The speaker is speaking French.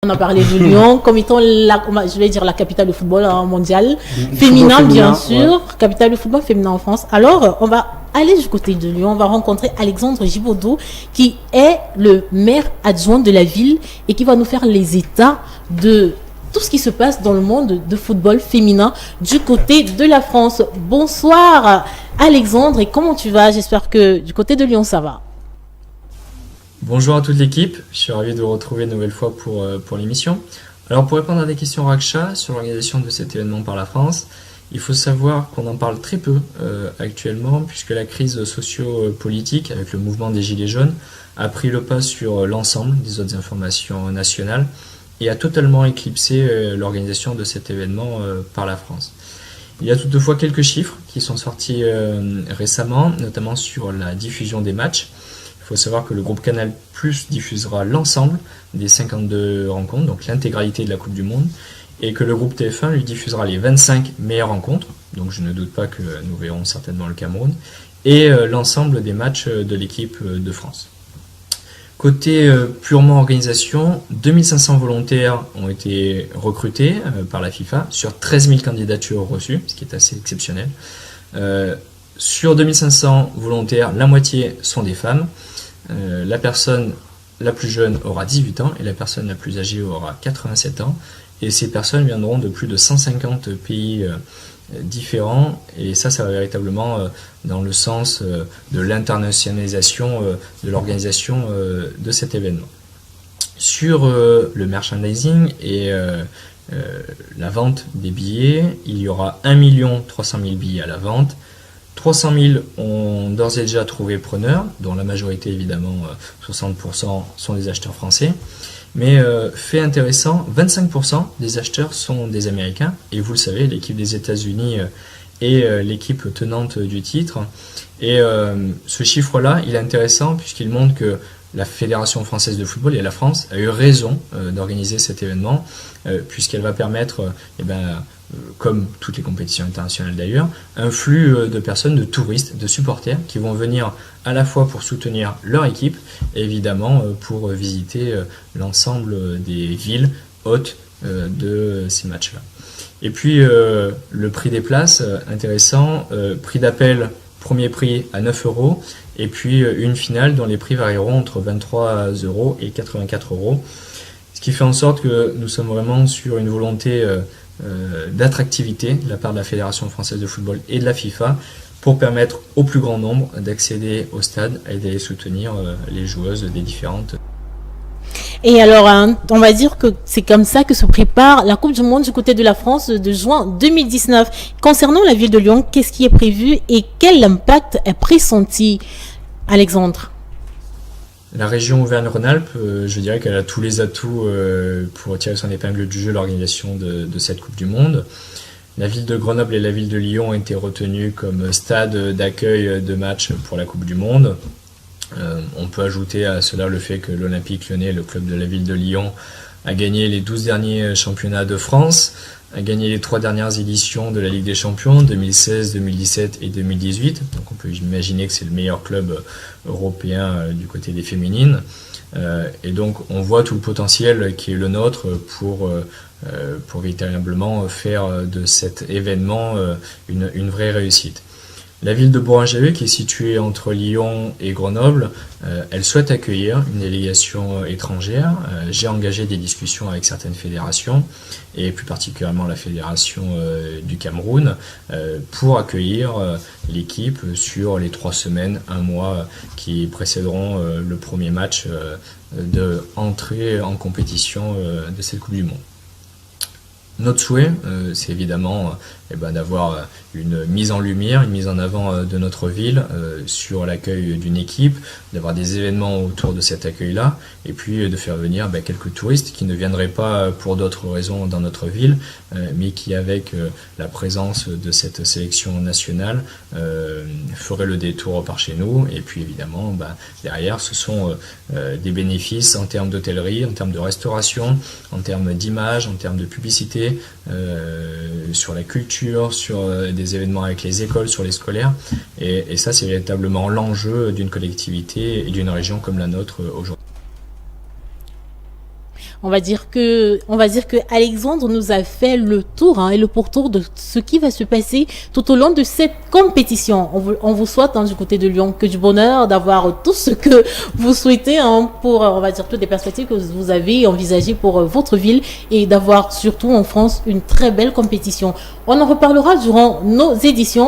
On a parlé de Lyon comme étant je vais dire la capitale du football mondial, féminin bien sûr, ouais. Capitale du football féminin en France. Alors, on va aller du côté de Lyon, on va rencontrer Alexandre Gibaudot qui est le maire adjoint de la ville et qui va nous faire les états de tout ce qui se passe dans le monde de football féminin du côté de la France. Bonsoir Alexandre, et comment tu vas? J'espère que du côté de Lyon ça va. Bonjour à toute l'équipe, je suis ravi de vous retrouver une nouvelle fois pour l'émission. Alors pour répondre à des questions Raksha sur l'organisation de cet événement par la France, il faut savoir qu'on en parle très peu actuellement puisque la crise socio-politique avec le mouvement des Gilets jaunes a pris le pas sur l'ensemble des autres informations nationales et a totalement éclipsé l'organisation de cet événement par la France. Il y a toutefois quelques chiffres qui sont sortis récemment, notamment sur la diffusion des matchs. Il faut savoir que le groupe Canal+ diffusera l'ensemble des 52 rencontres, donc l'intégralité de la Coupe du Monde, et que le groupe TF1 lui diffusera les 25 meilleures rencontres, donc je ne doute pas que nous verrons certainement le Cameroun, et l'ensemble des matchs de l'équipe de France. Côté purement organisation, 2500 volontaires ont été recrutés par la FIFA sur 13 000 candidatures reçues, ce qui est assez exceptionnel. Sur 2500 volontaires, la moitié sont des femmes. La personne la plus jeune aura 18 ans et la personne la plus âgée aura 87 ans. Et ces personnes viendront de plus de 150 pays différents. Et ça va véritablement dans le sens de l'internationalisation de l'organisation de cet événement. Sur le merchandising et la vente des billets, il y aura 1 300 000 billets à la vente. 300 000 ont d'ores et déjà trouvé preneur, dont la majorité évidemment, 60% sont des acheteurs français. Mais fait intéressant, 25% des acheteurs sont des Américains. Et vous le savez, l'équipe des États-Unis est l'équipe tenante du titre. Et ce chiffre-là, il est intéressant puisqu'il montre que la Fédération française de football et la France a eu raison d'organiser cet événement puisqu'elle va permettre, comme toutes les compétitions internationales d'ailleurs, un flux de personnes, de touristes, de supporters qui vont venir à la fois pour soutenir leur équipe et évidemment pour visiter l'ensemble des villes hôtes de ces matchs-là. Et puis le prix des places, intéressant, prix d'appel, premier prix à 9 €, et puis une finale dont les prix varieront entre 23 € et 84 €. Ce qui fait en sorte que nous sommes vraiment sur une volonté d'attractivité de la part de la Fédération française de football et de la FIFA pour permettre au plus grand nombre d'accéder au stade et d'aller soutenir les joueuses des différentes. Et alors, on va dire que c'est comme ça que se prépare la Coupe du Monde du côté de la France de juin 2019. Concernant la ville de Lyon, qu'est-ce qui est prévu et quel impact est pressenti, Alexandre? La région Auvergne-Rhône-Alpes, je dirais qu'elle a tous les atouts pour tirer son épingle du jeu l'organisation de cette Coupe du Monde. La ville de Grenoble et la ville de Lyon ont été retenues comme stade d'accueil de matchs pour la Coupe du Monde. On peut ajouter à cela le fait que l'Olympique Lyonnais, le club de la ville de Lyon, a gagné les 12 derniers championnats de France, a gagné les 3 dernières éditions de la Ligue des Champions, 2016, 2017 et 2018. Donc on peut imaginer que c'est le meilleur club européen du côté des féminines. Et donc on voit tout le potentiel qui est le nôtre pour véritablement faire de cet événement une vraie réussite. La ville de Bourg-en-Jallieu, qui est située entre Lyon et Grenoble, elle souhaite accueillir une délégation étrangère. J'ai engagé des discussions avec certaines fédérations, et plus particulièrement la fédération du Cameroun, pour accueillir l'équipe sur les 3 semaines, 1 mois qui précéderont le premier match de entrée en compétition de cette Coupe du Monde. Notre souhait, c'est évidemment d'avoir une mise en lumière, une mise en avant de notre ville sur l'accueil d'une équipe, d'avoir des événements autour de cet accueil-là, et puis de faire venir quelques touristes qui ne viendraient pas pour d'autres raisons dans notre ville, mais qui, avec la présence de cette sélection nationale, feraient le détour par chez nous. Et puis évidemment, derrière, ce sont des bénéfices en termes d'hôtellerie, en termes de restauration, en termes d'image, en termes de publicité, sur la culture, sur des événements avec les écoles, sur les scolaires. Et ça, c'est véritablement l'enjeu d'une collectivité et d'une région comme la nôtre aujourd'hui. On va dire que Alexandre nous a fait le tour et le pourtour de ce qui va se passer tout au long de cette compétition. On vous souhaite du côté de Lyon que du bonheur, d'avoir tout ce que vous souhaitez pour, on va dire, toutes les perspectives que vous avez envisagées pour votre ville et d'avoir surtout en France une très belle compétition. On en reparlera durant nos éditions.